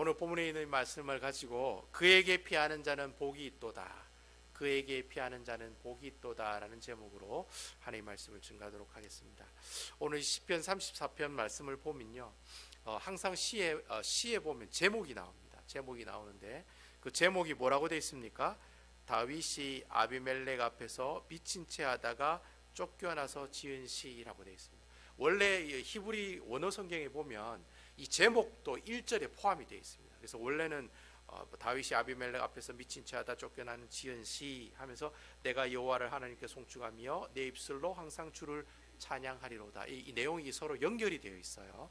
오늘 본문에 있는 말씀을 가지고 그에게 피하는 자는 복이 있도다, 그에게 피하는 자는 복이 있도다 라는 제목으로 하나님의 말씀을 증가하도록 하겠습니다. 오늘 시편 34편 말씀을 보면요, 항상 시에 보면 제목이 나옵니다. 제목이 나오는데 그 제목이 뭐라고 되어 있습니까? 다윗이 아비멜렉 앞에서 미친 채 하다가 쫓겨나서 지은 시라고 되어 있습니다. 원래 히브리 원어 성경에 보면 이 제목도 1절에 포함이 되어 있습니다. 그래서 원래는 다윗이 아비멜렉 앞에서 미친 채 하다 쫓겨나는 지은 시 하면서 내가 여호와를 하나님께 송축하며 내 입술로 항상 주를 찬양하리로다. 이 내용이 서로 연결이 되어 있어요.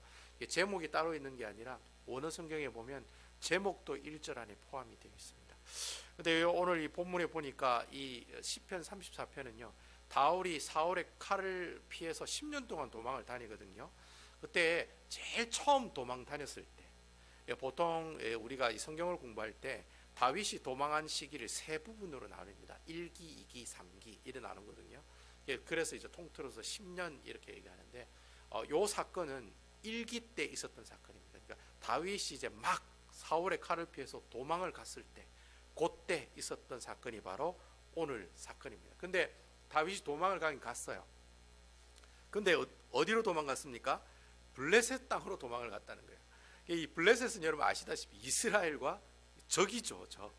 제목이 따로 있는 게 아니라 원어 성경에 보면 제목도 1절 안에 포함이 되어 있습니다. 근데 오늘 이 본문에 보니까 이 시편 34편은요, 다윗이 사울의 칼을 피해서 10년 동안 도망을 다니거든요. 그때 제일 처음 도망 다녔을 때, 보통 우리가 이 성경을 공부할 때 다윗이 도망한 시기를 세 부분으로 나눕니다. 1기, 2기, 3기 이렇게 나누거든요. 그래서 이제 통틀어서 10년 이렇게 얘기하는데, 요 사건은 1기 때 있었던 사건입니다. 그러니까 다윗이 이제 막 사울의 칼을 피해서 도망을 갔을 때, 그때 있었던 사건이 바로 오늘 사건입니다. 근데 다윗이 도망을 가긴 갔어요. 근데 어디로 도망갔습니까? 블레셋 땅으로 도망을 갔다는 거예요. 이 블레셋은 여러분 아시다시피 이스라엘과 적이죠, 적.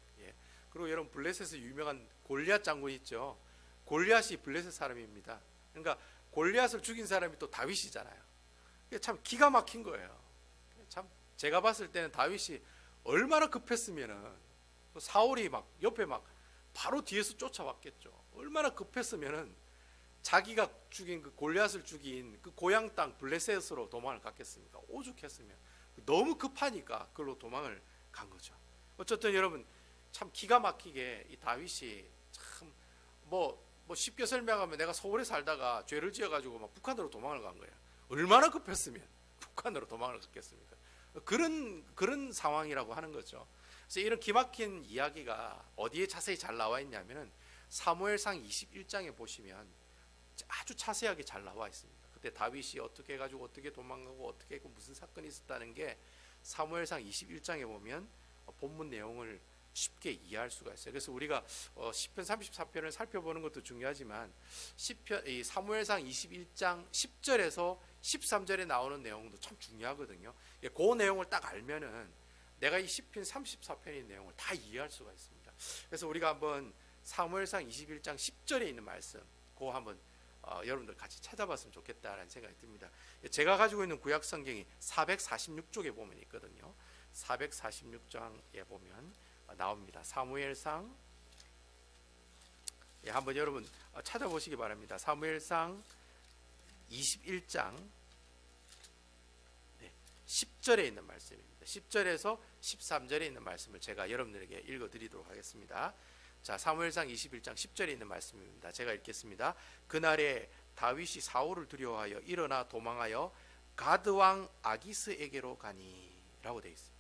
그리고 여러분 블레셋의 유명한 골리앗 장군 있죠. 골리앗이 블레셋 사람입니다. 그러니까 골리앗을 죽인 사람이 또 다윗이잖아요. 참 기가 막힌 거예요. 참 제가 봤을 때는 다윗이 얼마나 급했으면은 사울이 막 옆에 막 바로 뒤에서 쫓아왔겠죠. 얼마나 급했으면은 자기가 죽인 그 골리앗을 죽인 그 고향 땅 블레셋으로 도망을 갔겠습니까? 오죽했으면. 너무 급하니까 그걸로 도망을 간 거죠. 어쨌든 여러분 참 기가 막히게 이 다윗이 참 뭐 쉽게 설명하면 내가 서울에 살다가 죄를 지어가지고 막 북한으로 도망을 간 거예요. 얼마나 급했으면 북한으로 도망을 갔겠습니까? 그런 상황이라고 하는 거죠. 그래서 이런 기막힌 이야기가 어디에 자세히 잘 나와 있냐면은 사무엘상 21장에 보시면 아주 자세하게 잘 나와 있습니다. 그때 다윗이 어떻게 해가지고 어떻게 도망가고 어떻게 했고 무슨 사건이 있었다는 게 사무엘상 21장에 보면 본문 내용을 쉽게 이해할 수가 있어요. 그래서 우리가 시편 34편을 살펴보는 것도 중요하지만 사무엘상 21장 10절에서 13절에 나오는 내용도 참 중요하거든요. 그 내용을 딱 알면은 내가 이 시편 34편의 내용을 다 이해할 수가 있습니다. 그래서 우리가 한번 사무엘상 21장 10절에 있는 말씀, 그거 한번 여러분들 같이 찾아봤으면 좋겠다라는 생각이 듭니다. 제가 가지고 있는 구약 성경이 446쪽에 보면 있거든요. 446장에 보면 나옵니다. 사무엘상, 한번 여러분 찾아보시기 바랍니다. 사무엘상 21장 10절에 있는 말씀입니다. 10절에서 13절에 있는 말씀을 제가 여러분들에게 읽어드리도록 하겠습니다. 자, 사무엘상 21장 10절에 있는 말씀입니다. 제가 읽겠습니다. 그날에 다윗이 사울을 두려워하여 일어나 도망하여 가드 왕 아기스에게로 가니 라고 되어 있습니다.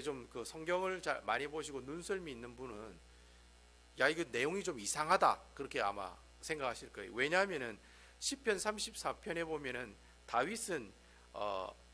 좀 그 성경을 잘 많이 보시고 눈썰미 있는 분은 야 이거 내용이 좀 이상하다 그렇게 아마 생각하실 거예요. 왜냐하면은 시편 34편에 보면은 다윗은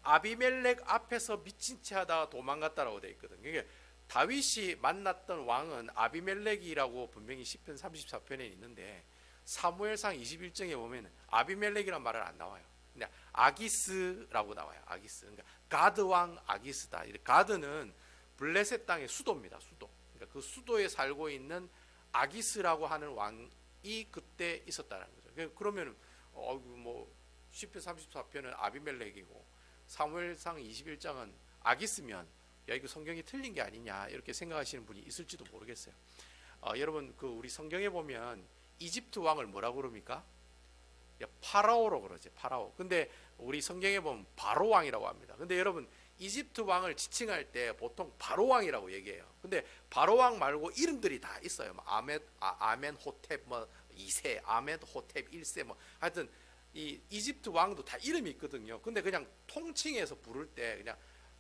아비멜렉 앞에서 미친 채 하다가 도망갔다라고 되어 있거든요. 이게 다윗이 만났던 왕은 아비멜렉이라고 분명히 시편 34편에 있는데 사무엘상 21장에 보면 아비멜렉이란 말은 안 나와요. 그냥 아기스라고 나와요. 아기스. 그러니까 가드 왕 아기스다. 가드는 블레셋 땅의 수도입니다. 수도. 그러니까 그 수도에 살고 있는 아기스라고 하는 왕이 그때 있었다는 거죠. 그러면 뭐 시편 34편은 아비멜렉이고 사무엘상 21장은 아기스면 야 이거 성경이 틀린 게 아니냐 이렇게 생각하시는 분이 있을지도 모르겠어요. 여러분 그 우리 성경에 보면 이집트 왕을 뭐라고 그럽니까? 파라오로 그러지. 파라오. 근데 우리 성경에 보면 바로 왕이라고 합니다. 근데 여러분 이집트 왕을 지칭할 때 보통 바로 왕이라고 얘기해요. 근데 바로 왕 말고 이름들이 다 있어요. 아멘호텝 뭐 2세, 아멘호텝 1세 뭐 하여튼 이 이집트 왕도 다 이름이 있거든요. 근데 그냥 통칭해서 부를 때 그냥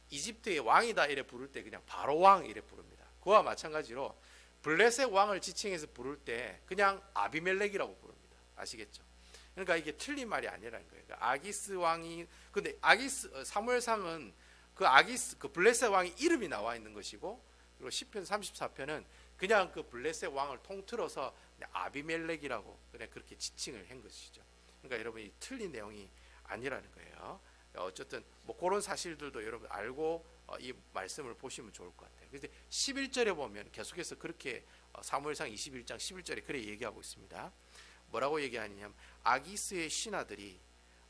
이집트의 왕이다 이래 부를 때 그냥 바로 왕 이래 부릅니다. 그와 마찬가지로 블레셋 왕을 지칭해서 부를 때 그냥 아비멜렉이라고 부릅니다. 아시겠죠? 그러니까 이게 틀린 말이 아니라는 거예요. 그러니까 아기스 왕이 근데 사무엘상은 그 아기스 그 블레셋 왕의 이름이 나와 있는 것이고, 그리고 시편 34편은 그냥 그 블레셋 왕을 통틀어서 아비멜렉이라고 그냥 그렇게 지칭을 한 것이죠. 그러니까 여러분이 틀린 내용이 아니라는 거예요. 어쨌든 뭐 그런 사실들도 여러분 알고 이 말씀을 보시면 좋을 것 같아요. 그래서 11절에 보면 계속해서 그렇게 사무엘상 21장 11절에 그래 얘기하고 있습니다. 뭐라고 얘기하느냐면 아기스의 신하들이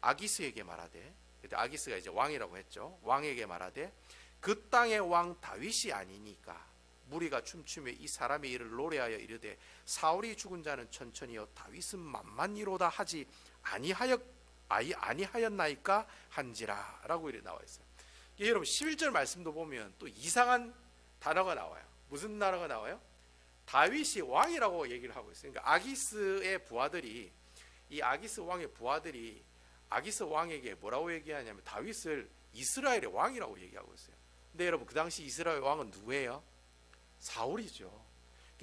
아기스에게 말하되, 그때 아기스가 이제 왕이라고 했죠. 왕에게 말하되 그 땅의 왕 다윗이 아니니까 무리가 춤추며 이 사람의 일을 노래하여 이르되 사울이 죽은 자는 천천히요 다윗은 만만히로다 하지 아니하였나이까 한지라 라고 이렇게 나와 있어요. 여러분 11절 말씀도 보면 또 이상한 단어가 나와요. 무슨 단어가 나와요? 다윗이 왕이라고 얘기를 하고 있어요. 그러니까 아기스의 부하들이, 이 아기스 왕의 부하들이 아기스 왕에게 뭐라고 얘기하냐면 다윗을 이스라엘의 왕이라고 얘기하고 있어요. 근데 여러분 그 당시 이스라엘 왕은 누구예요? 사울이죠.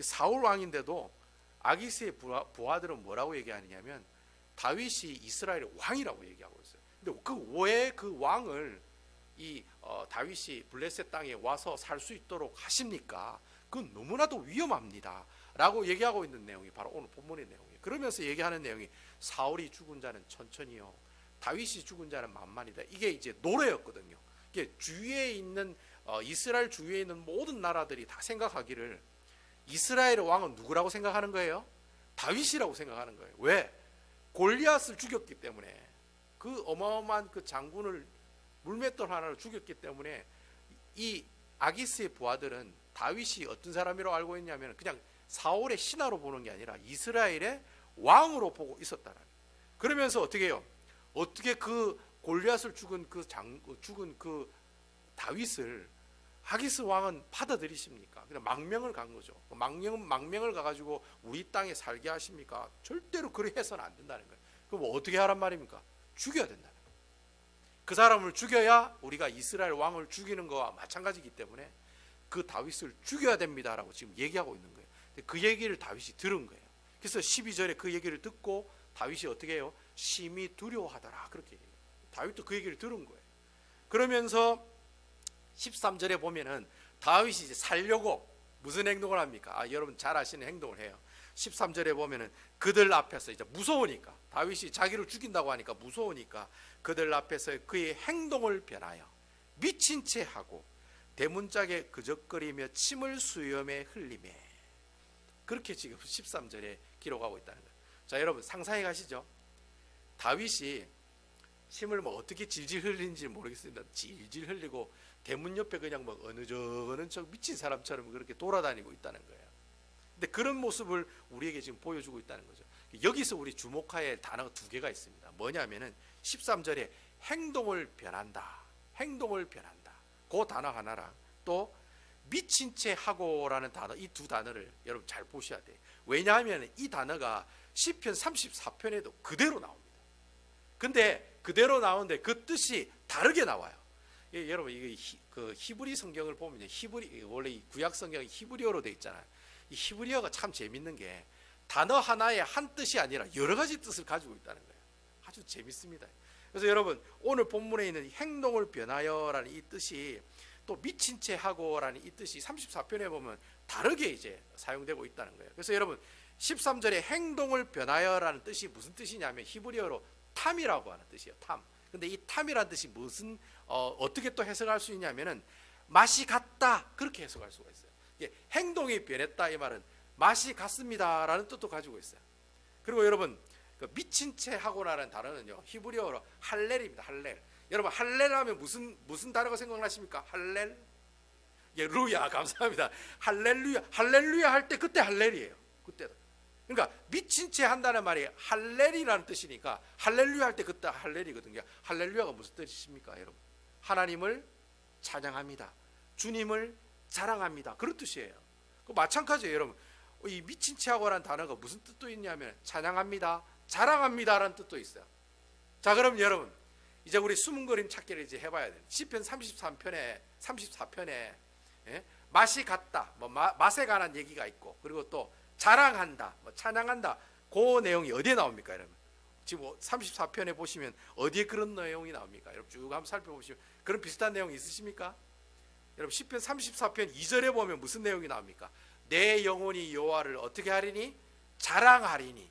사울 왕인데도 아기스의 부하들은 뭐라고 얘기하느냐면 다윗이 이스라엘의 왕이라고 얘기하고 있어요. 근데 왜 그 왕을 이 다윗이 블레셋 땅에 와서 살 수 있도록 하십니까? 그건 너무나도 위험합니다 라고 얘기하고 있는 내용이 바로 오늘 본문의 내용이에요. 그러면서 얘기하는 내용이 사울이 죽은 자는 천천히요 다윗이 죽은 자는 만만이다. 이게 이제 노래였거든요. 이게 주위에 있는 이스라엘 주위에 있는 모든 나라들이 다 생각하기를 이스라엘의 왕은 누구라고 생각하는 거예요? 다윗이라고 생각하는 거예요. 왜? 골리앗을 죽였기 때문에, 그 어마어마한 그 장군을 물맷돌 하나를 죽였기 때문에 이 아기스의 부하들은 다윗이 어떤 사람이라고 알고 있냐면 그냥 사울의 신하로 보는 게 아니라 이스라엘의 왕으로 보고 있었다는. 그러면서 어떻게 해요? 어떻게 그 골리앗을 죽은 그 다윗을 아기스 왕은 받아들이십니까? 그냥 망명을 간 거죠. 망명을 가가지고 우리 땅에 살게 하십니까? 절대로 그렇게 해서는 안 된다는 거예요. 그럼 어떻게 하란 말입니까? 죽여야 된다는 거예요. 그 사람을 죽여야 우리가 이스라엘 왕을 죽이는 거와 마찬가지이기 때문에 그 다윗을 죽여야 됩니다라고 지금 얘기하고 있는 거예요. 그 얘기를 다윗이 들은 거예요. 그래서 12절에 그 얘기를 듣고 다윗이 어떻게 해요? 심히 두려워하더라 그렇게 얘기해요. 다윗도 그 얘기를 들은 거예요. 그러면서 13절에 보면은 다윗이 이제 살려고 무슨 행동을 합니까? 여러분 잘 아시는 행동을 해요. 13절에 보면은 그들 앞에서 이제 무서우니까, 다윗이 자기를 죽인다고 하니까 무서우니까 그들 앞에서 그의 행동을 변하여 미친 채 하고 대문짝에 그적거리며 침을 수염에 흘리매, 그렇게 지금 13절에 기록하고 있다는 거예요. 자, 여러분 상상해 가시죠. 다윗이 침을 뭐 어떻게 질질 흘리는지 모르겠습니다. 질질 흘리고 대문 옆에 그냥 뭐 어느 저 미친 사람처럼 그렇게 돌아다니고 있다는 거예요. 근데 그런 모습을 우리에게 지금 보여주고 있다는 거죠. 여기서 우리 주목할 단어가 두 개가 있습니다. 뭐냐면은 13절에 행동을 변한다. 행동을 변한다. 그 단어 하나랑 또 미친 채 하고라는 단어, 이 두 단어를 여러분 잘 보셔야 돼요. 왜냐하면 이 단어가 시편 34편에도 그대로 나옵니다. 근데 그대로 나오는데 그 뜻이 다르게 나와요. 여러분 이게 그 히브리 성경을 보면 원래 이 구약 성경이 히브리어로 돼 있잖아요. 이 히브리어가 참 재밌는 게 단어 하나에 한 뜻이 아니라 여러 가지 뜻을 가지고 있다는 거예요. 아주 재밌습니다. 그래서 여러분 오늘 본문에 있는 행동을 변하여라는 이 뜻이 또 미친 채 하고라는 이 뜻이 34편에 보면 다르게 이제 사용되고 있다는 거예요. 그래서 여러분 13절에 행동을 변하여라는 뜻이 무슨 뜻이냐면 히브리어로 탐이라고 하는 뜻이에요. 탐. 근데 이 탐이라는 뜻이 무슨 어떻게 또 해석할 수 있냐면은 맛이 갔다 그렇게 해석할 수가 있어요. 이게 행동이 변했다 이 말은 맛이 갔습니다라는 뜻도 가지고 있어요. 그리고 여러분 그 미친 채 하고라는 단어는요 히브리어로 할렐입니다. 할렐. 여러분 할렐하면 무슨 단어가 생각나십니까? 할렐. 예, 루야 감사합니다. 할렐루야. 할렐루야 할 때 그때 할렐이에요. 그때도. 그러니까 미친 채 한다는 말이 할렐이라는 뜻이니까 할렐루야 할 때 그때 할렐이거든요. 할렐루야가 무슨 뜻이십니까, 여러분? 하나님을 찬양합니다. 주님을 자랑합니다. 그런 뜻이에요. 그 마찬가지예요, 여러분. 이 미친 채 하고라는 단어가 무슨 뜻도 있냐면 찬양합니다, 자랑합니다라는 뜻도 있어요. 자, 그럼 여러분 이제 우리 숨은 그림 찾기를 이제 해봐야 돼요. 시편 34편에 예? 맛이 같다, 뭐 맛에 관한 얘기가 있고, 그리고 또 자랑한다, 뭐 찬양한다. 그 내용이 어디에 나옵니까, 여러분? 지금 34편에 보시면 어디에 그런 내용이 나옵니까? 여러분 쭉 한번 살펴보시면 그런 비슷한 내용 있으십니까? 여러분 시편 34편 2절에 보면 무슨 내용이 나옵니까? 내 영혼이 여호와를 어떻게 하리니? 자랑하리니.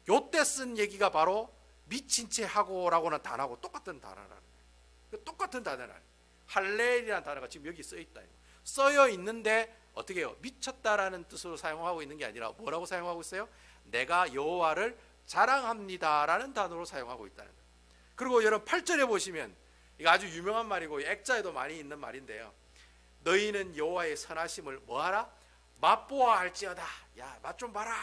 요때 쓴 얘기가 바로 미친 채 하고라고는 단어하고 똑같은 단어라는 거예요. 똑같은 단어라는 할렐이라는 단어가 지금 여기 써 있다. 써여 있는데 어떻게 해요? 미쳤다라는 뜻으로 사용하고 있는 게 아니라 뭐라고 사용하고 있어요? 내가 여호와를 자랑합니다라는 단어로 사용하고 있다는 거예요. 그리고 여러분 8절에 보시면 이거 아주 유명한 말이고 액자에도 많이 있는 말인데요. 너희는 여호와의 선하심을 뭐하라? 맛보아 알지어다. 야, 맛 좀 봐라.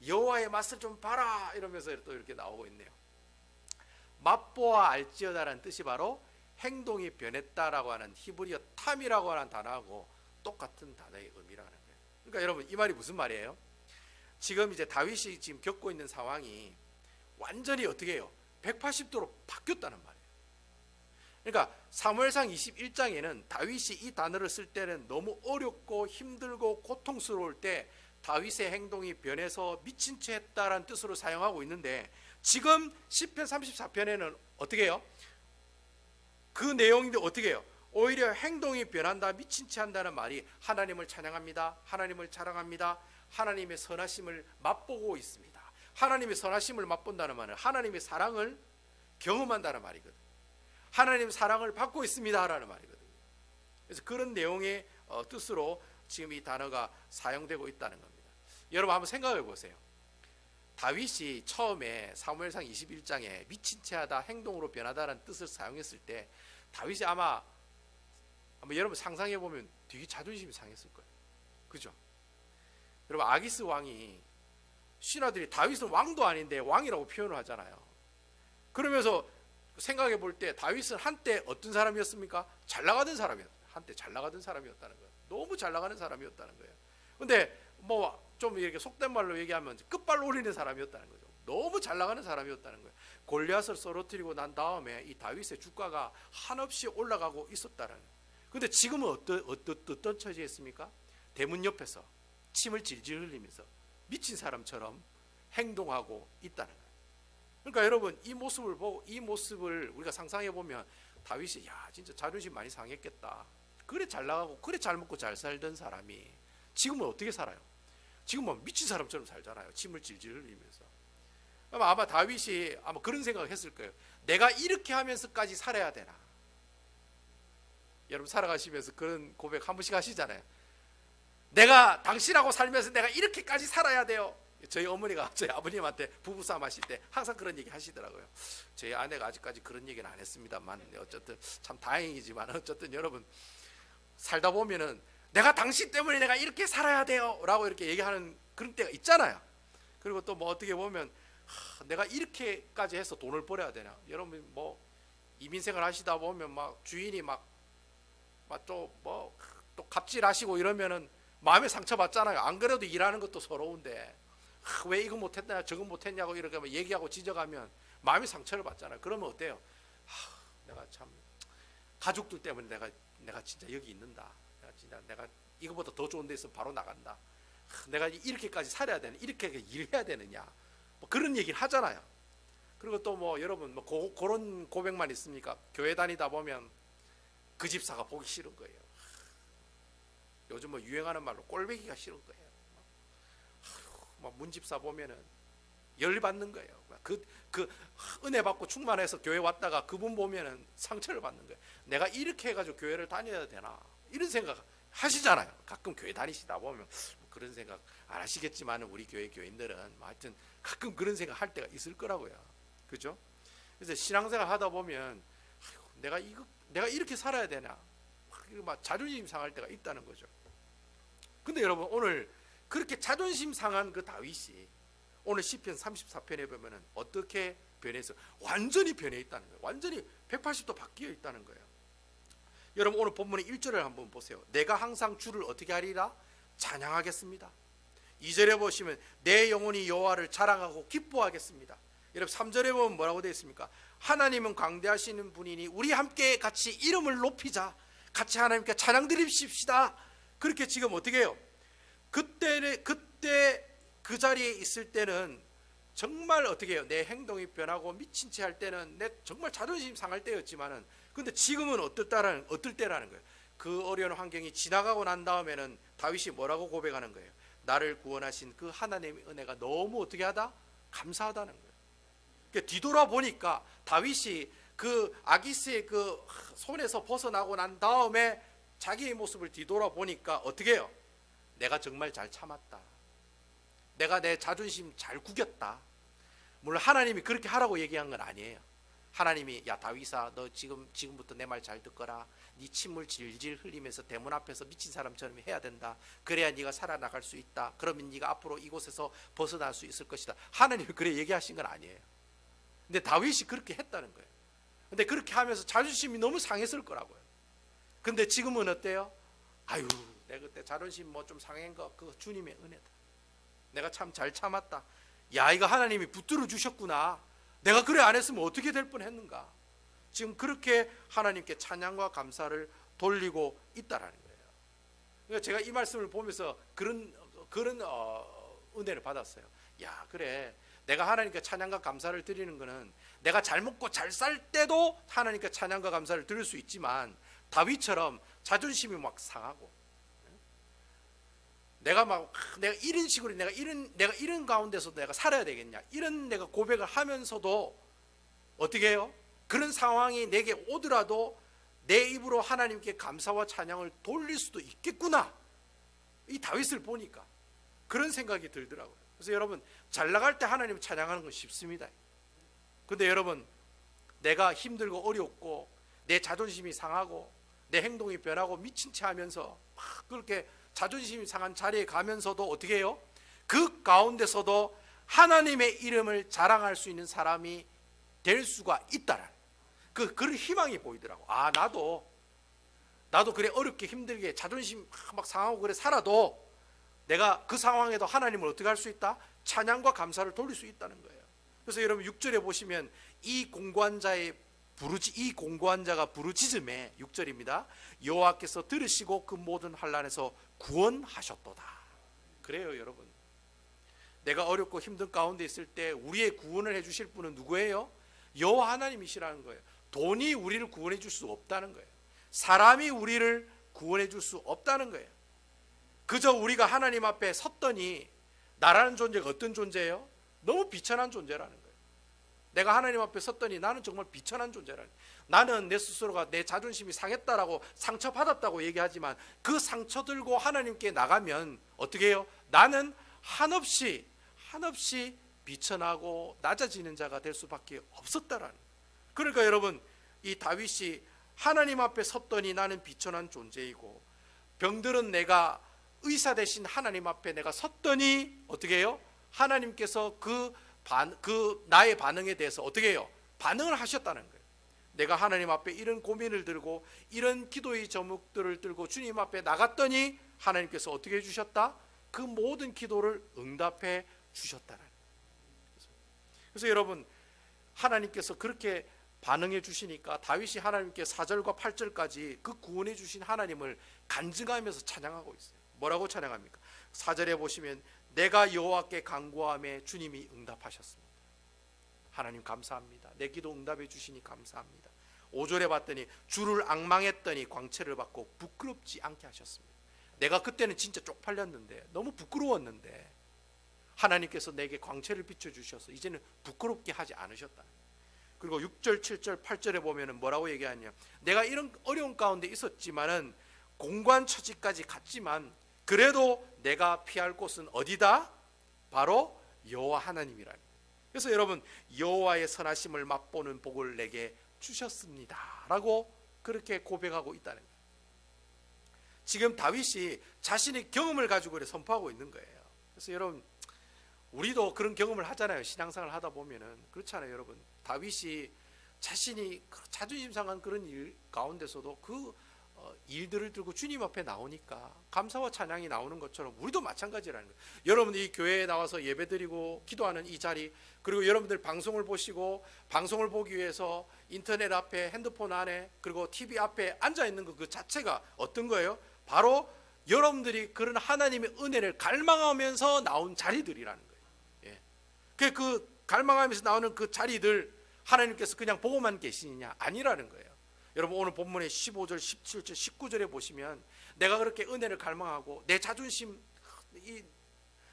여호와의 맛을 좀 봐라. 이러면서 또 이렇게 나오고 있네요. 맛보아 알지어다라는 뜻이 바로 행동이 변했다라고 하는 히브리어 탐이라고 하는 단어하고 똑같은 단어의 의미라는 거예요. 그러니까 여러분 이 말이 무슨 말이에요? 지금 이제 다윗이 지금 겪고 있는 상황이 완전히 어떻게 해요? 180도로 바뀌었다는 말이에요. 그러니까 사무엘상 21장에는 다윗이 이 단어를 쓸 때는 너무 어렵고 힘들고 고통스러울 때 다윗의 행동이 변해서 미친 채 했다라는 뜻으로 사용하고 있는데 지금 시편 34편에는 어떻게 해요? 그 내용인데 어떻게 해요? 오히려 행동이 변한다, 미친 채 한다는 말이 하나님을 찬양합니다, 하나님을 자랑합니다, 하나님의 선하심을 맛보고 있습니다. 하나님의 선하심을 맛본다는 말은 하나님의 사랑을 경험한다는 말이거든요. 하나님의 사랑을 받고 있습니다 라는 말이거든요. 그래서 그런 내용의 뜻으로 지금 이 단어가 사용되고 있다는 겁니다. 여러분 한번 생각해 보세요. 다윗이 처음에 사무엘상 21장에 미친 채 하다, 행동으로 변하다라는 뜻을 사용했을 때 다윗이 아마 여러분 상상해 보면 되게 자존심이 상했을 거예요. 그죠? 여러분 아기스 왕이 신하들이 다윗은 왕도 아닌데 왕이라고 표현을 하잖아요. 그러면서 생각해 볼 때 다윗은 한때 어떤 사람이었습니까? 잘 나가던 사람이었어요. 한때 잘 나가던 사람이었다는 거예요. 너무 잘 나가는 사람이었다는 거예요. 근데 뭐 좀 이렇게 속된 말로 얘기하면 끝발 노리는 사람이었다는 거죠. 너무 잘 나가는 사람이었다는 거예요. 골리앗을 쓰러뜨리고 난 다음에 이 다윗의 주가가 한없이 올라가고 있었다는 거예요. 근데 지금은 어떤 처지였습니까? 대문 옆에서 침을 질질 흘리면서 미친 사람처럼 행동하고 있다는 거예요. 그러니까 여러분 이 모습을 보고 이 모습을 우리가 상상해 보면 다윗이 야 진짜 자존심 많이 상했겠다. 그래 잘 나가고 그래 잘 먹고 잘 살던 사람이 지금은 어떻게 살아요? 지금은 미친 사람처럼 살잖아요. 침을 질질 흘리면서. 아마 다윗이 아마 그런 생각을 했을 거예요. 내가 이렇게 하면서까지 살아야 되나? 여러분 살아가시면서 그런 고백 한 번씩 하시잖아요. 내가 당신하고 살면서 내가 이렇게까지 살아야 돼요. 저희 어머니가 저희 아버님한테 부부싸움 하실 때 항상 그런 얘기 하시더라고요. 저희 아내가 아직까지 그런 얘기는 안 했습니다만 어쨌든 참 다행이지만 어쨌든 여러분 살다 보면은 내가 당신 때문에 내가 이렇게 살아야 돼요 라고 이렇게 얘기하는 그런 때가 있잖아요. 그리고 또 뭐 어떻게 보면 내가 이렇게까지 해서 돈을 벌어야 되나. 여러분 뭐 이민생활 하시다 보면 막 주인이 막 또 갑질하시고 이러면은 마음에 상처 받잖아요. 안 그래도 일하는 것도 서러운데 왜 이거 못했냐 저거 못했냐고 이렇게 얘기하고 지적하면 마음에 상처를 받잖아요. 그러면 어때요? 내가 참 가족들 때문에 내가 진짜 여기 있는다. 내가 이거보다 더 좋은 데 있으면 바로 나간다. 내가 이렇게까지 살아야 되는 이렇게 일해야 되느냐 뭐 그런 얘기를 하잖아요. 그리고 또 뭐 여러분 뭐 그런 고백만 있습니까? 교회 다니다 보면 그 집사가 보기 싫은 거예요. 요즘 뭐 유행하는 말로 꼴배기가 싫은 거예요. 뭐 문집사 보면은 열받는 거예요. 그 은혜 받고 충만해서 교회 왔다가 그분 보면은 상처를 받는 거예요. 내가 이렇게 해가지고 교회를 다녀야 되나 이런 생각 하시잖아요. 가끔 교회 다니시다 보면 그런 생각 안 하시겠지만 우리 교회 교인들은 하여튼 가끔 그런 생각 할 때가 있을 거라고요. 그죠? 그래서 신앙생활 하다 보면 내가 이렇게 살아야 되나 막 자존심 상할 때가 있다는 거죠. 근데 여러분 오늘 그렇게 자존심 상한 그 다윗이 오늘 시편 34편에 보면은 어떻게 변해서 완전히 변해 있다는 거예요. 완전히 180도 바뀌어 있다는 거예요. 여러분 오늘 본문의 1절을 한번 보세요. 내가 항상 주를 어떻게 하리라? 찬양하겠습니다. 2절에 보시면 내 영혼이 여호와를 자랑하고 기뻐하겠습니다. 여러분 3절에 보면 뭐라고 되어 있습니까? 하나님은 광대하시는 분이니 우리 함께 같이 이름을 높이자. 같이 하나님께 찬양 드립시다. 그렇게 지금 어떻게 해요? 그때 그 자리에 있을 때는 정말 어떻게 해요? 내 행동이 변하고 미친 채 할 때는 내 정말 자존심 상할 때였지만은, 근데 지금은 어떨 때라는 거예요. 그 어려운 환경이 지나가고 난 다음에는 다윗이 뭐라고 고백하는 거예요? 나를 구원하신 그 하나님의 은혜가 너무 어떻게 하다? 감사하다는 거예요. 그러니까 뒤돌아보니까 다윗이 그 아기스의 그 손에서 벗어나고 난 다음에 자기의 모습을 뒤돌아보니까 어떻게 해요? 내가 정말 잘 참았다. 내가 내 자존심 잘 구겼다. 물론 하나님이 그렇게 하라고 얘기한 건 아니에요. 하나님이 야 다윗아, 너 지금부터 내 말 잘 듣거라. 네 침을 질질 흘리면서 대문 앞에서 미친 사람처럼 해야 된다. 그래야 네가 살아나갈 수 있다. 그러면 네가 앞으로 이곳에서 벗어날 수 있을 것이다. 하나님이 그래 얘기하신 건 아니에요. 근데 다윗이 그렇게 했다는 거예요. 근데 그렇게 하면서 자존심이 너무 상했을 거라고요. 근데 지금은 어때요? 아유, 내가 그때 자존심 뭐 좀 상한 거 그거 주님의 은혜다. 내가 참 잘 참았다. 야, 이거 하나님이 붙들어 주셨구나. 내가 그래 안 했으면 어떻게 될 뻔했는가. 지금 그렇게 하나님께 찬양과 감사를 돌리고 있다라는 거예요. 그러니까 제가 이 말씀을 보면서 그런 은혜를 받았어요. 야, 그래, 내가 하나님께 찬양과 감사를 드리는 것은 내가 잘 먹고 잘 살 때도 하나님께 찬양과 감사를 드릴 수 있지만, 다윗처럼 자존심이 막 상하고, 내가 이런 식으로 내가 이런 가운데서 내가 살아야 되겠냐, 이런 내가 고백을 하면서도 어떻게 해요? 그런 상황이 내게 오더라도 내 입으로 하나님께 감사와 찬양을 돌릴 수도 있겠구나. 이 다윗을 보니까 그런 생각이 들더라고요. 그래서 여러분, 잘 나갈 때 하나님 찬양하는 건 쉽습니다. 근데 여러분, 내가 힘들고 어렵고 내 자존심이 상하고 내 행동이 변하고 미친 채 하면서 막 그렇게 자존심이 상한 자리에 가면서도 어떻게 해요? 그 가운데서도 하나님의 이름을 자랑할 수 있는 사람이 될 수가 있다라는 그런 희망이 보이더라고. 아, 나도 그래 어렵게 힘들게 자존심 막 상하고 그래 살아도 내가 그 상황에도 하나님을 어떻게 할 수 있다? 찬양과 감사를 돌릴 수 있다는 거예요. 그래서 여러분 6절에 보시면 이 공고한 자가 부르짖음에 6절입니다. 여호와께서 들으시고 그 모든 환난에서 구원하셨도다. 그래요, 여러분. 내가 어렵고 힘든 가운데 있을 때 우리의 구원을 해주실 분은 누구예요? 여호와 하나님이시라는 거예요. 돈이 우리를 구원해 줄 수 없다는 거예요. 사람이 우리를 구원해 줄 수 없다는 거예요. 그저 우리가 하나님 앞에 섰더니 나라는 존재가 어떤 존재예요? 너무 비천한 존재라는 거예요. 내가 하나님 앞에 섰더니 나는 정말 비천한 존재라는 거예요. 나는 내 스스로가 내 자존심이 상했다라고 상처받았다고 얘기하지만 그 상처 들고 하나님께 나가면 어떻게 해요? 나는 한없이 비천하고 낮아지는 자가 될 수밖에 없었다라는 거예요. 그러니까 여러분, 이 다윗이 하나님 앞에 섰더니 나는 비천한 존재이고, 병들은 내가 의사 대신 하나님 앞에 내가 섰더니 어떻게 해요? 하나님께서 그 나의 반응에 대해서 어떻게 해요? 반응을 하셨다는 거예요. 내가 하나님 앞에 이런 고민을 들고 이런 기도의 제목들을 들고 주님 앞에 나갔더니 하나님께서 어떻게 해주셨다? 그 모든 기도를 응답해 주셨다는 거예요. 그래서 여러분, 하나님께서 그렇게 반응해 주시니까 다윗이 하나님께 4절과 8절까지 그 구원해 주신 하나님을 간증하면서 찬양하고 있어요. 뭐라고 찬양합니까? 4절에 보시면 내가 여호와께 간구하며 주님이 응답하셨습니다. 하나님 감사합니다. 내 기도 응답해 주시니 감사합니다. 5절에 봤더니 주를 앙망했더니 광채를 받고 부끄럽지 않게 하셨습니다. 내가 그때는 진짜 쪽팔렸는데 너무 부끄러웠는데 하나님께서 내게 광채를 비춰주셔서 이제는 부끄럽게 하지 않으셨다. 그리고 6절, 7절, 8절에 보면 뭐라고 얘기하냐, 내가 이런 어려운 가운데 있었지만은 공고한 처지까지 갔지만 그래도 내가 피할 곳은 어디다? 바로 여호와 하나님이라는. 그래서 여러분, 여호와의 선하심을 맛보는 복을 내게 주셨습니다 라고 그렇게 고백하고 있다는 거예요. 지금 다윗이 자신의 경험을 가지고 그래 선포하고 있는 거예요. 그래서 여러분, 우리도 그런 경험을 하잖아요. 신앙생활을 하다 보면은. 그렇잖아요, 여러분. 다윗이 자신이 자존심 상한 그런 일 가운데서도 그 일들을 들고 주님 앞에 나오니까 감사와 찬양이 나오는 것처럼 우리도 마찬가지라는 거예요. 여러분들 이 교회에 나와서 예배드리고 기도하는 이 자리, 그리고 여러분들 방송을 보시고 방송을 보기 위해서 인터넷 앞에, 핸드폰 안에, 그리고 TV 앞에 앉아있는 그 자체가 어떤 거예요? 바로 여러분들이 그런 하나님의 은혜를 갈망하면서 나온 자리들이라는 거예요. 예. 그 갈망하면서 나오는 그 자리들 하나님께서 그냥 보고만 계시느냐? 아니라는 거예요. 여러분 오늘 본문의 15절, 17절, 19절에 보시면 내가 그렇게 은혜를 갈망하고 내 자존심,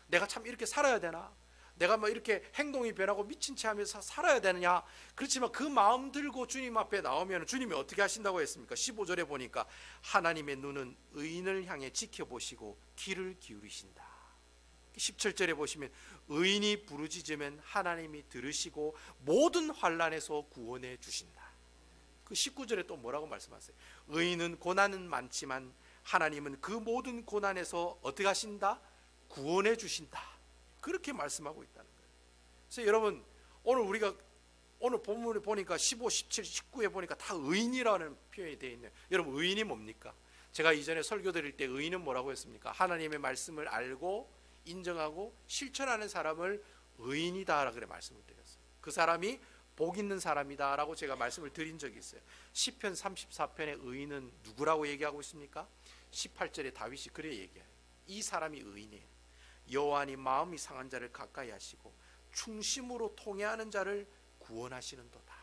내가 참 이렇게 살아야 되나? 내가 뭐 이렇게 행동이 변하고 미친 채 하면서 살아야 되느냐? 그렇지만 그 마음 들고 주님 앞에 나오면 주님이 어떻게 하신다고 했습니까? 15절에 보니까 하나님의 눈은 의인을 향해 지켜보시고 귀를 기울이신다. 17절에 보시면 의인이 부르짖으면 하나님이 들으시고 모든 환난에서 구원해 주신다. 그 19절에 또 뭐라고 말씀하세요? 의인은 고난은 많지만 하나님은 그 모든 고난에서 어떻게 하신다? 구원해 주신다. 그렇게 말씀하고 있다는 거예요. 그래서 여러분 우리가 오늘 본문에 보니까 15, 17, 19에 보니까 다 의인이라는 표현이 되어 있네요. 여러분 의인이 뭡니까? 제가 이전에 설교 드릴 때 의인은 뭐라고 했습니까? 하나님의 말씀을 알고 인정하고 실천하는 사람을 의인이다 라고 말씀을 드렸어요. 그 사람이 복 있는 사람이다 라고 제가 말씀을 드린 적이 있어요. 시편 34편의 의인은 누구라고 얘기하고 있습니까? 18절에 다윗이 그래 얘기해요. 이 사람이 의인이에요. 여호와니 마음이 상한 자를 가까이 하시고 충심으로 통회하는 자를 구원하시는도다.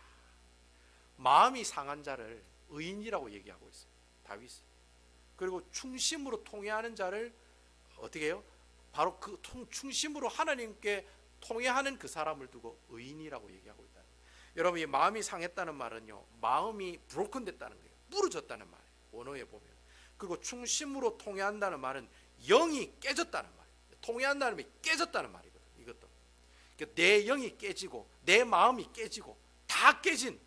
마음이 상한 자를 의인이라고 얘기하고 있어요, 다윗이. 그리고 충심으로 통회하는 자를 어떻게 해요? 바로 그 충심으로 하나님께 통회하는 그 사람을 두고 의인이라고 얘기하고 있다. 여러분 이 마음이 상했다는 말은요, 마음이 브로큰 됐다는 거예요. 부러졌다는 말이에요, 원어에 보면. 그리고 충심으로 통회한다는 말은 영이 깨졌다는 말이에요. 통회한다는 말이 깨졌다는 말이거든요. 이것도 그러니까 내 영이 깨지고 내 마음이 깨지고 다 깨진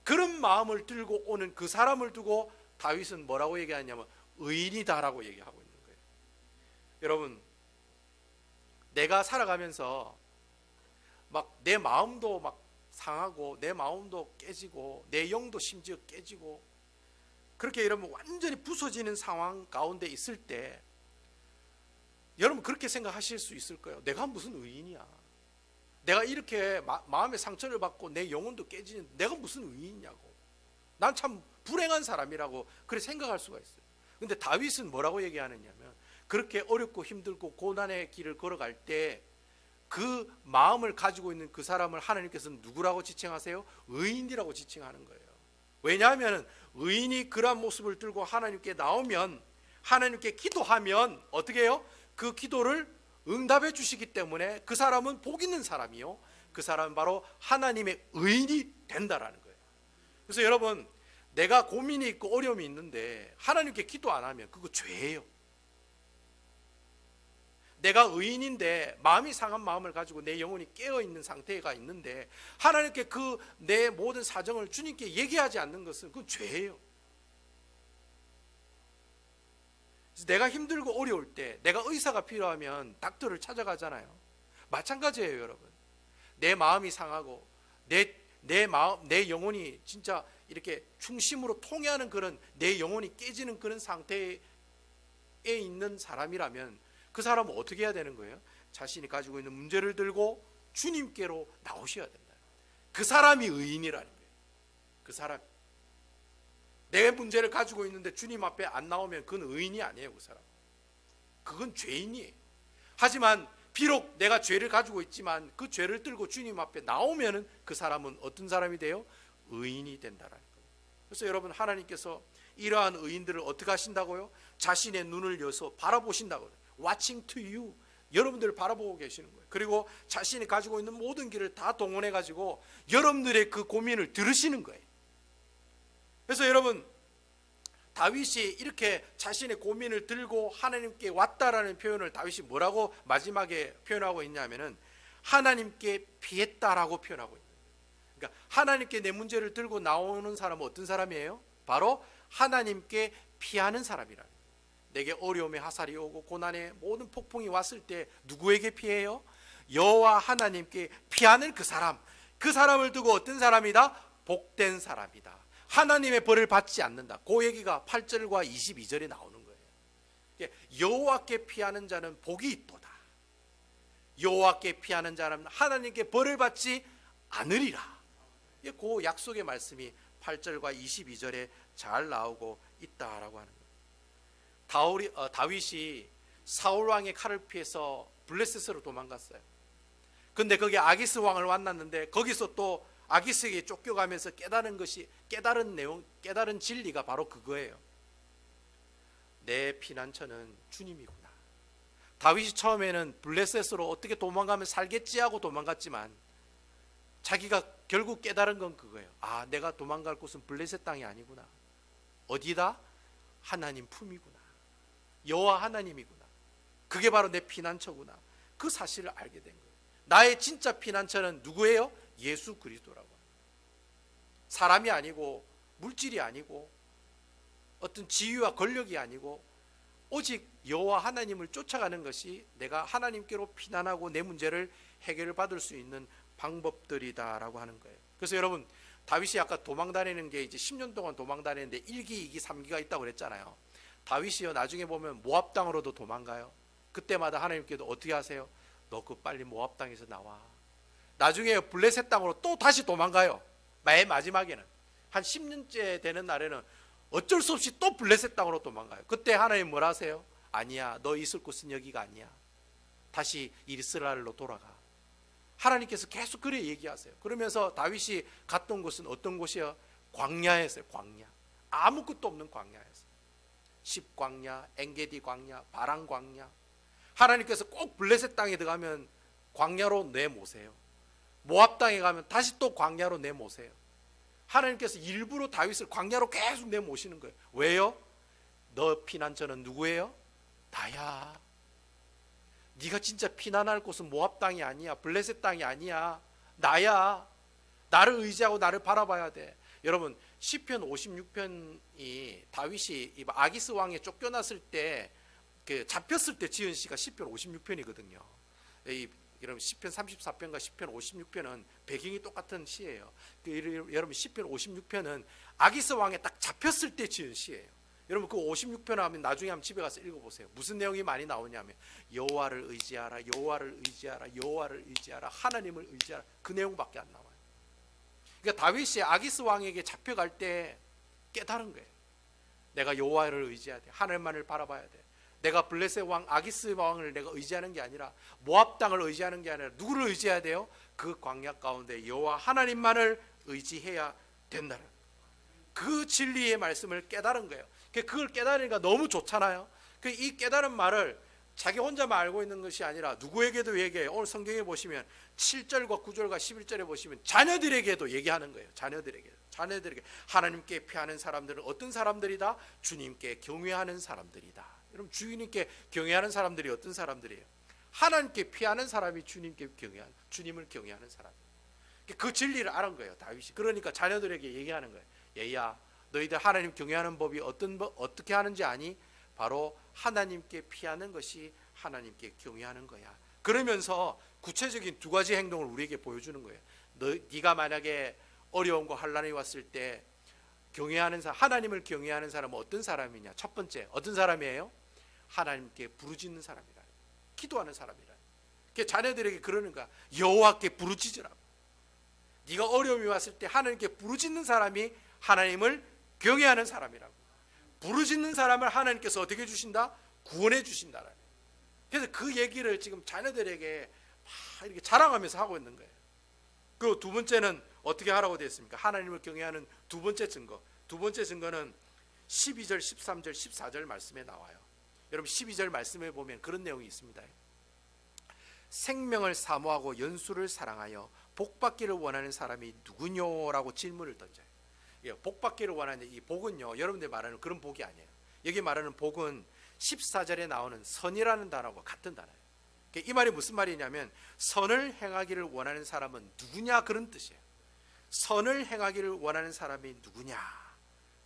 그런 마음을 들고 오는 그 사람을 두고 다윗은 뭐라고 얘기하냐면 의인이다라고 얘기하고 있는 거예요. 여러분 내가 살아가면서 막 내 마음도 막 상하고 내 마음도 깨지고 내 영도 심지어 깨지고 그렇게 여러분 완전히 부서지는 상황 가운데 있을 때 여러분 그렇게 생각하실 수 있을 거예요. 내가 무슨 의인이야? 내가 이렇게 마음의 상처를 받고 내 영혼도 깨지는 내가 무슨 의인이냐고. 난 참 불행한 사람이라고 그렇게 생각할 수가 있어요. 근데 다윗은 뭐라고 얘기하느냐면 그렇게 어렵고 힘들고 고난의 길을 걸어갈 때 그 마음을 가지고 있는 그 사람을 하나님께서는 누구라고 지칭하세요? 의인이라고 지칭하는 거예요. 왜냐하면 의인이 그러한 모습을 들고 하나님께 나오면 하나님께 기도하면 어떻게 해요? 그 기도를 응답해 주시기 때문에 그 사람은 복 있는 사람이요, 그 사람은 바로 하나님의 의인이 된다라는 거예요. 그래서 여러분 내가 고민이 있고 어려움이 있는데 하나님께 기도 안 하면 그거 죄예요. 내가 의인인데 마음이 상한 마음을 가지고 내 영혼이 깨어있는 상태가 있는데 하나님께 그 내 모든 사정을 주님께 얘기하지 않는 것은 그건 죄예요. 그래서 내가 힘들고 어려울 때 내가 의사가 필요하면 닥터를 찾아가잖아요. 마찬가지예요 여러분. 내 마음이 상하고 내 영혼이 진짜 이렇게 중심으로 통해하는 그런 내 영혼이 깨지는 그런 상태에 있는 사람이라면 그 사람은 어떻게 해야 되는 거예요? 자신이 가지고 있는 문제를 들고 주님께로 나오셔야 된다. 그 사람이 의인이라는 거예요. 그 사람. 내 문제를 가지고 있는데 주님 앞에 안 나오면 그건 의인이 아니에요. 그 사람. 그건 죄인이에요. 하지만 비록 내가 죄를 가지고 있지만 그 죄를 들고 주님 앞에 나오면 그 사람은 어떤 사람이 돼요? 의인이 된다라는 거예요. 그래서 여러분 하나님께서 이러한 의인들을 어떻게 하신다고요? 자신의 눈을 여서 바라보신다고요. Watching to you. 여러분들을 바라보고 계시는 거예요. 그리고 자신이 가지고 있는 모든 길을 다 동원해 가지고 여러분들의 그 고민을 들으시는 거예요. 그래서 여러분 다윗이 이렇게 자신의 고민을 들고 하나님께 왔다라는 표현을 다윗이 뭐라고 마지막에 표현하고 있냐면은 하나님께 피했다라고 표현하고 있는 거예요. 그러니까 하나님께 내 문제를 들고 나오는 사람은 어떤 사람이에요? 바로 하나님께 피하는 사람이라는 거예요. 내게 어려움의 화살이 오고 고난의 모든 폭풍이 왔을 때 누구에게 피해요? 여호와 하나님께 피하는 그 사람. 그 사람을 두고 어떤 사람이다? 복된 사람이다. 하나님의 벌을 받지 않는다. 그 얘기가 8절과 22절에 나오는 거예요. 여호와께 피하는 자는 복이 있도다. 여호와께 피하는 자는 하나님께 벌을 받지 않으리라. 그 약속의 말씀이 8절과 22절에 잘 나오고 있다라고 하는 거예요. 다윗이 사울 왕의 칼을 피해서 블레셋으로 도망갔어요. 근데 거기 아기스 왕을 만났는데 거기서 또 아기스에게 쫓겨가면서 깨달은 것이, 깨달은 내용, 깨달은 진리가 바로 그거예요. 내 피난처는 주님이구나. 다윗이 처음에는 블레셋으로 어떻게 도망가면 살겠지 하고 도망갔지만 자기가 결국 깨달은 건 그거예요. 아, 내가 도망갈 곳은 블레셋 땅이 아니구나. 어디다? 하나님 품이구나. 여호와 하나님이구나. 그게 바로 내 피난처구나. 그 사실을 알게 된 거예요. 나의 진짜 피난처는 누구예요? 예수 그리스도라고. 사람이 아니고 물질이 아니고 어떤 지위와 권력이 아니고 오직 여호와 하나님을 쫓아가는 것이 내가 하나님께로 피난하고 내 문제를 해결을 받을 수 있는 방법들이다라고 하는 거예요. 그래서 여러분, 다윗이 아까 도망 다니는 게 이제 10년 동안 도망 다니는데 1기, 2기, 3기가 있다고 그랬잖아요. 다윗이요, 나중에 보면 모압 땅으로도 도망가요. 그때마다 하나님께도 어떻게 하세요? 너 그 빨리 모압 땅에서 나와. 나중에 블레셋 땅으로 또 다시 도망가요. 맨 마지막에는 한 10년째 되는 날에는 어쩔 수 없이 또 블레셋 땅으로 도망가요. 그때 하나님 뭐라 하세요? 아니야, 너 있을 곳은 여기가 아니야. 다시 이스라엘로 돌아가. 하나님께서 계속 그래 얘기하세요. 그러면서 다윗이 갔던 곳은 어떤 곳이요? 광야였어요. 광야. 아무것도 없는 광야였어요. 십광야, 엔게디 광야, 바란 광야. 하나님께서 꼭 블레셋 땅에 들어가면 광야로 내모세요. 모압 땅에 가면 다시 또 광야로 내모세요. 하나님께서 일부러 다윗을 광야로 계속 내모시는 거예요. 왜요? 너 피난처는 누구예요? 나야. 네가 진짜 피난할 곳은 모압 땅이 아니야. 블레셋 땅이 아니야. 나야. 나를 의지하고 나를 바라봐야 돼. 여러분, 시편 56편이 다윗이 아기스 왕에 쫓겨났을 때, 잡혔을 때 지은 시가 시편 56편이거든요. 여러분, 시편 34편과 시편 56편은 배경이 똑같은 시예요. 여러분, 시편 56편은 아기스 왕에 딱 잡혔을 때 지은 시예요. 여러분, 그 56편 하면 나중에 한번 집에 가서 읽어보세요. 무슨 내용이 많이 나오냐면 여호와를 의지하라, 여호와를 의지하라, 여호와를 의지하라, 하나님을 의지하라. 그 내용밖에 안 나와요. 그러니까 다윗이 아기스 왕에게 잡혀갈 때 깨달은 거예요. 내가 여호와를 의지해야 돼. 하늘만을 바라봐야 돼. 내가 블레셋 왕 아기스 왕을 내가 의지하는 게 아니라 모압 땅을 의지하는 게 아니라 누구를 의지해야 돼요? 그 광야 가운데 여호와 하나님만을 의지해야 된다는 그 진리의 말씀을 깨달은 거예요. 그걸 깨달으니까 너무 좋잖아요. 이 깨달은 말을 자기 혼자만 알고 있는 것이 아니라 누구에게도 얘기해요. 오늘 성경에 보시면 7절과 9절과 11절에 보시면 자녀들에게도 얘기하는 거예요. 자녀들에게 하나님께 피하는 사람들은 어떤 사람들이다? 주님께 경외하는 사람들이다. 여러분, 주님께 경외하는 사람들이 어떤 사람들이에요? 하나님께 피하는 사람이 주님을 경외하는 사람이에요. 그 진리를 알은 거예요, 다윗이. 그러니까 자녀들에게 얘기하는 거예요. 얘야, 너희들 하나님 경외하는 법이 어떻게 하는지 아니? 바로 하나님께 피하는 것이 하나님께 경외하는 거야. 그러면서 구체적인 두 가지 행동을 우리에게 보여주는 거예요. 네가 만약에 어려움과 환난이 왔을 때 경외하는 사람, 하나님을 경외하는 사람은 어떤 사람이냐? 첫 번째, 어떤 사람이에요? 하나님께 부르짖는 사람이라. 기도하는 사람이라. 자녀들에게 그러는 거야. 여호와께 부르짖으라고. 네가 어려움이 왔을 때 하나님께 부르짖는 사람이 하나님을 경외하는 사람이라고. 부르짖는 사람을 하나님께서 어떻게 주신다? 구원해 주신다. 그래서 그 얘기를 지금 자녀들에게 막 이렇게 자랑하면서 하고 있는 거예요. 그리고 두 번째는 어떻게 하라고 되어 있습니까? 하나님을 경외하는 두 번째 증거. 두 번째 증거는 12절, 13절, 14절 말씀에 나와요. 여러분, 12절 말씀에 보면 그런 내용이 있습니다. 생명을 사모하고 연수를 사랑하여 복받기를 원하는 사람이 누구뇨라고 질문을 던져요. 복받기를 원하는 이 복은요, 여러분들 말하는 그런 복이 아니에요. 여기 말하는 복은 14절에 나오는 선이라는 단어와 같은 단어예요. 이 말이 무슨 말이냐면 선을 행하기를 원하는 사람은 누구냐, 그런 뜻이에요. 선을 행하기를 원하는 사람이 누구냐,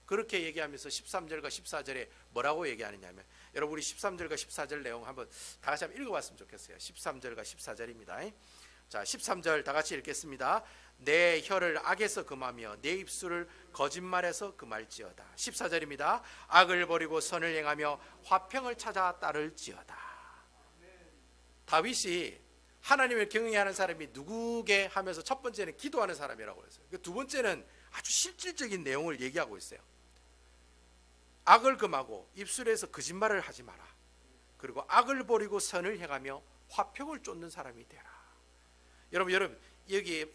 그렇게 얘기하면서 13절과 14절에 뭐라고 얘기하느냐면, 여러분, 우리 13절과 14절 내용 한번 다 같이 한번 읽어봤으면 좋겠어요. 13절과 14절입니다. 자, 13절 다 같이 읽겠습니다. 내 혀를 악에서 금하며 내 입술을 거짓말에서 금할지어다. 14절입니다. 악을 버리고 선을 행하며 화평을 찾아 따를지어다. 다윗이 하나님을 경외하는 사람이 누구게 하면서 첫 번째는 기도하는 사람이라고 그랬어요. 두 번째는 아주 실질적인 내용을 얘기하고 있어요. 악을 금하고 입술에서 거짓말을 하지 마라. 그리고 악을 버리고 선을 행하며 화평을 쫓는 사람이 되라. 여러분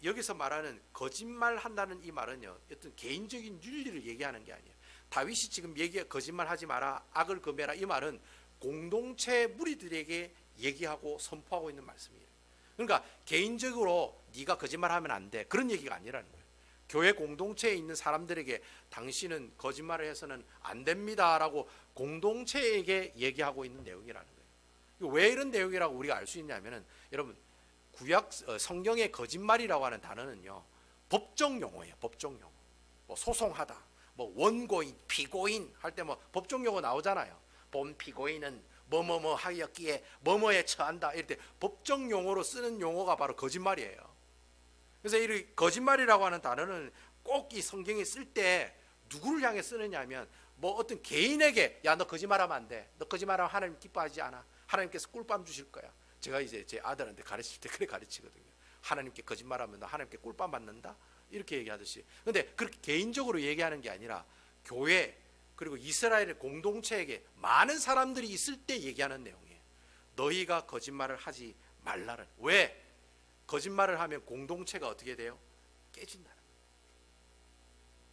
여기서 말하는 거짓말한다는 이 말은요, 어떤 개인적인 윤리를 얘기하는 게 아니에요. 다윗이 지금 거짓말하지 마라, 악을 금해라, 이 말은 공동체 무리들에게 얘기하고 선포하고 있는 말씀이에요. 그러니까 개인적으로 네가 거짓말하면 안 돼, 그런 얘기가 아니라는 거예요. 교회 공동체에 있는 사람들에게 당신은 거짓말을 해서는 안 됩니다라고 공동체에게 얘기하고 있는 내용이라는 거예요. 왜 이런 내용이라고 우리가 알 수 있냐면은, 여러분 구약 성경의 거짓말이라고 하는 단어는요, 법정 용어예요. 법정 용어. 뭐 소송하다, 뭐 원고인, 피고인 할 때 뭐 법정 용어 나오잖아요. 본 피고인은 뭐뭐뭐 하였기에 뭐뭐에 처한다, 이럴 때 법정 용어로 쓰는 용어가 바로 거짓말이에요. 그래서 이 거짓말이라고 하는 단어는 꼭 이 성경에 쓸 때 누구를 향해 쓰느냐 하면, 뭐 어떤 개인에게 야 너 거짓말하면 안 돼, 너 거짓말하면 하나님 기뻐하지 않아, 하나님께서 꿀밤 주실 거야. 제가 이제 제 아들한테 가르칠 때 그래 가르치거든요. 하나님께 거짓말하면 너 하나님께 꿀밤 받는다, 이렇게 얘기하듯이. 근데 그렇게 개인적으로 얘기하는 게 아니라 교회 그리고 이스라엘의 공동체에게 많은 사람들이 있을 때 얘기하는 내용이에요. 너희가 거짓말을 하지 말라는. 왜? 거짓말을 하면 공동체가 어떻게 돼요? 깨진다는 거예요.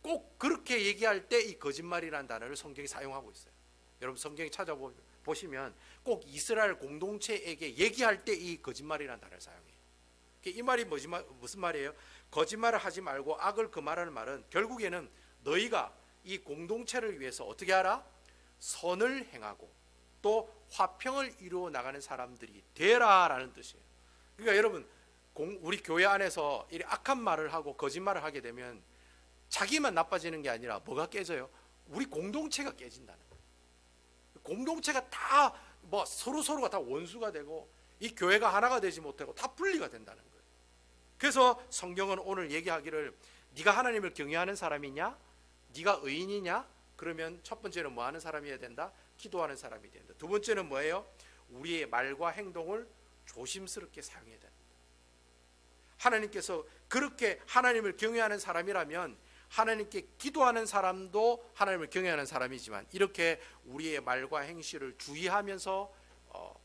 꼭 그렇게 얘기할 때 이 거짓말이라는 단어를 성경이 사용하고 있어요. 여러분 성경에 찾아보시면 꼭 이스라엘 공동체에게 얘기할 때 이 거짓말이라는 단어를 사용해요. 이 말이 무슨 말이에요? 거짓말을 하지 말고 악을 금하라는 말은 결국에는 너희가 이 공동체를 위해서 어떻게 하라? 선을 행하고 또 화평을 이루어 나가는 사람들이 되라라는 뜻이에요. 그러니까 여러분 우리 교회 안에서 이 악한 말을 하고 거짓말을 하게 되면 자기만 나빠지는 게 아니라 뭐가 깨져요? 우리 공동체가 깨진다는 거예요. 공동체가 다 뭐 서로가 다 원수가 되고 이 교회가 하나가 되지 못하고 다 분리가 된다는 거예요. 그래서 성경은 오늘 얘기하기를, 네가 하나님을 경외하는 사람이냐? 네가 의인이냐? 그러면 첫 번째는 뭐 하는 사람이어야 된다? 기도하는 사람이 된다. 두 번째는 뭐예요? 우리의 말과 행동을 조심스럽게 사용해야 된다. 하나님께서 그렇게 하나님을 경외하는 사람이라면 하나님께 기도하는 사람도 하나님을 경외하는 사람이지만, 이렇게 우리의 말과 행실을 주의하면서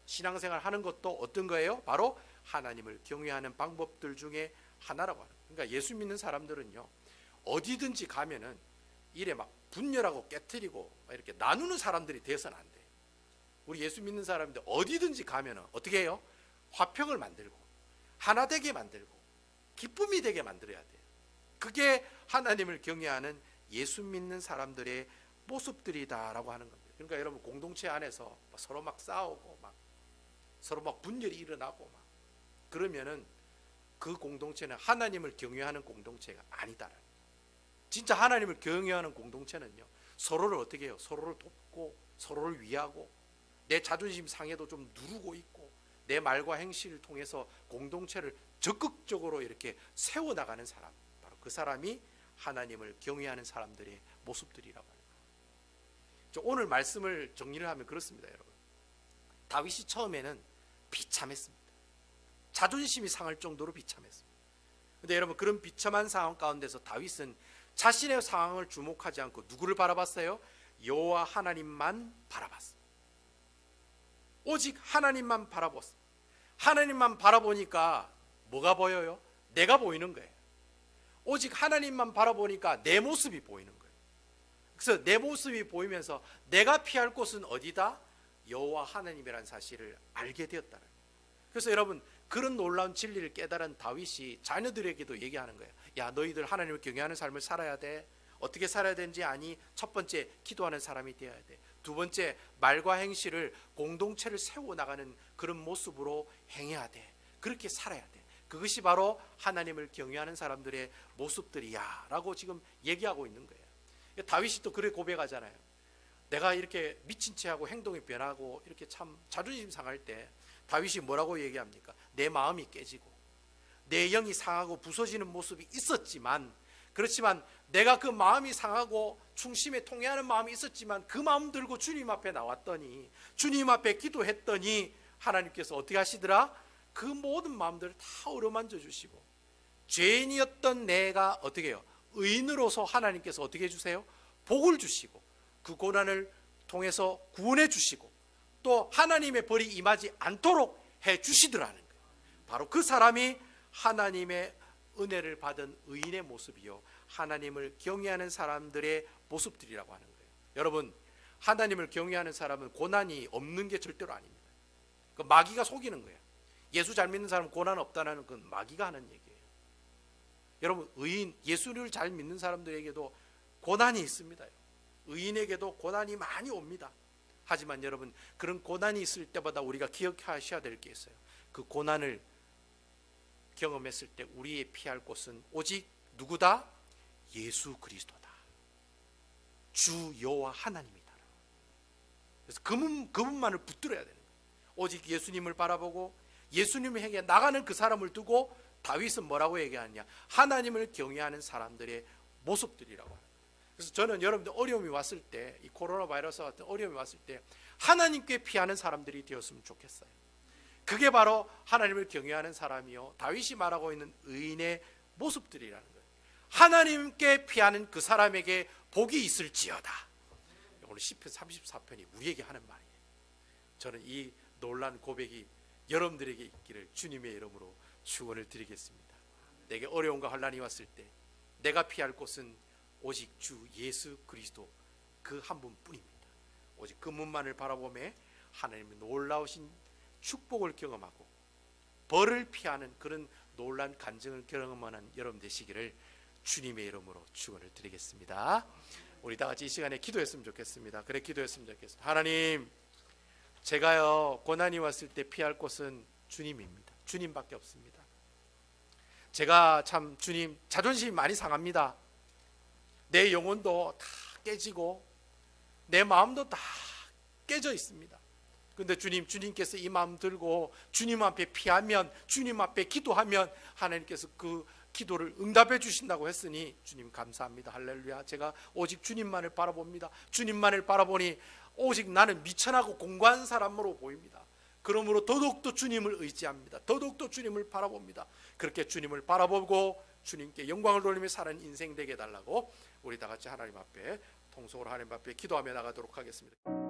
신앙생활 하는 것도 어떤 거예요? 바로 하나님을 경외하는 방법들 중에 하나라고 하는 거예요. 그러니까 예수 믿는 사람들은요, 어디든지 가면은 이래 막 분열하고 깨트리고 이렇게 나누는 사람들이 돼서는 안 돼요. 우리 예수 믿는 사람들 어디든지 가면은 어떻게 해요? 화평을 만들고 하나 되게 만들고 기쁨이 되게 만들어야 돼요. 그게 하나님을 경외하는 예수 믿는 사람들의 모습들이다라고 하는 겁니다. 그러니까 여러분 공동체 안에서 서로 막 싸우고 막 서로 막 분열이 일어나고 막 그러면은 그 공동체는 하나님을 경외하는 공동체가 아니다라는 거예요. 진짜 하나님을 경외하는 공동체는요, 서로를 어떻게 해요? 서로를 돕고 서로를 위하고 내 자존심 상해도 좀 누르고 있고 내 말과 행실을 통해서 공동체를 적극적으로 이렇게 세워나가는 사람, 바로 그 사람이 하나님을 경외하는 사람들의 모습들이라고 합니다. 오늘 말씀을 정리를 하면 그렇습니다. 여러분, 다윗이 처음에는 비참했습니다. 자존심이 상할 정도로 비참했습니다. 그런데 여러분, 그런 비참한 상황 가운데서 다윗은 자신의 상황을 주목하지 않고 누구를 바라봤어요? 여호와 하나님만 바라봤습니다. 오직 하나님만 바라봤습니다. 하나님만 바라보니까 뭐가 보여요? 내가 보이는 거예요. 오직 하나님만 바라보니까 내 모습이 보이는 거예요. 그래서 내 모습이 보이면서 내가 피할 곳은 어디다? 여호와 하나님이라는 사실을 알게 되었다는 거예요. 그래서 여러분, 그런 놀라운 진리를 깨달은 다윗이 자녀들에게도 얘기하는 거예요. 야, 너희들 하나님을 경외하는 삶을 살아야 돼. 어떻게 살아야 되는지 아니? 첫 번째, 기도하는 사람이 되어야 돼. 두 번째, 말과 행실을 공동체를 세워나가는 그런 모습으로 행해야 돼. 그렇게 살아야 돼. 그것이 바로 하나님을 경외하는 사람들의 모습들이야 라고 지금 얘기하고 있는 거예요. 다윗이 또 그래 고백하잖아요. 내가 이렇게 미친 채하고 행동이 변하고 이렇게 참 자존심 상할 때 다윗이 뭐라고 얘기합니까? 내 마음이 깨지고 내 영이 상하고 부서지는 모습이 있었지만, 그렇지만 내가 그 마음이 상하고 충심에 통해하는 마음이 있었지만 그 마음 들고 주님 앞에 나왔더니, 주님 앞에 기도했더니 하나님께서 어떻게 하시더라? 그 모든 마음들을 다 어루만져 주시고, 죄인이었던 내가 어떻게 해요? 의인으로서 하나님께서 어떻게 해주세요? 복을 주시고 그 고난을 통해서 구원해 주시고 또 하나님의 벌이 임하지 않도록 해 주시더라는 거예요. 바로 그 사람이 하나님의 은혜를 받은 의인의 모습이요 하나님을 경외하는 사람들의 모습들이라고 하는 거예요. 여러분, 하나님을 경외하는 사람은 고난이 없는 게 절대로 아닙니다. 그 마귀가 속이는 거예요. 예수 잘 믿는 사람은 고난 없다는 건 마귀가 하는 얘기예요. 여러분, 의인, 예수를 잘 믿는 사람들에게도 고난이 있습니다. 의인에게도 고난이 많이 옵니다. 하지만 여러분, 그런 고난이 있을 때마다 우리가 기억하셔야 될 게 있어요. 그 고난을 경험했을 때 우리의 피할 곳은 오직 누구다? 예수 그리스도다. 주 여호와 하나님이다. 그래서 그분만을 붙들어야 되는 거예요. 오직 예수님을 바라보고 예수님에게 나가는 그 사람을 두고 다윗은 뭐라고 얘기하느냐? 하나님을 경외하는 사람들의 모습들이라고 합니다. 그래서 저는 여러분들 어려움이 왔을 때, 이 코로나 바이러스 같은 어려움이 왔을 때 하나님께 피하는 사람들이 되었으면 좋겠어요. 그게 바로 하나님을 경외하는 사람이요 다윗이 말하고 있는 의인의 모습들이라는 거예요. 하나님께 피하는 그 사람에게 복이 있을지어다. 오늘 시편 34편이 우리에게 하는 말이에요. 저는 이 놀라운 고백이 여러분들에게 있기를 주님의 이름으로 축원을 드리겠습니다. 내게 어려움과 환난이 왔을 때 내가 피할 곳은 오직 주 예수 그리스도 그 한 분뿐입니다. 오직 그 분만을 바라보며 하나님의 놀라우신 축복을 경험하고 벌을 피하는 그런 놀라운 간증을 경험하는 여러분 되시기를 주님의 이름으로 축원을 드리겠습니다. 우리 다 같이 이 시간에 기도했으면 좋겠습니다. 그래 기도했으면 좋겠습니다. 하나님, 제가요 고난이 왔을 때 피할 곳은 주님입니다. 주님밖에 없습니다. 제가 참 주님 자존심이 많이 상합니다. 내 영혼도 다 깨지고 내 마음도 다 깨져 있습니다. 그런데 주님께서 이 마음 들고 주님 앞에 피하면, 주님 앞에 기도하면 하나님께서 그 기도를 응답해 주신다고 했으니 주님 감사합니다. 할렐루야. 제가 오직 주님만을 바라봅니다. 주님만을 바라보니 오직 나는 미천하고 공고한 사람으로 보입니다. 그러므로 더더욱더 주님을 의지합니다. 더더욱더 주님을 바라봅니다. 그렇게 주님을 바라보고 주님께 영광을 돌리며 사는 인생 되게 해달라고 우리 다 같이 하나님 앞에 통성으로 하나님 앞에 기도하며 나가도록 하겠습니다.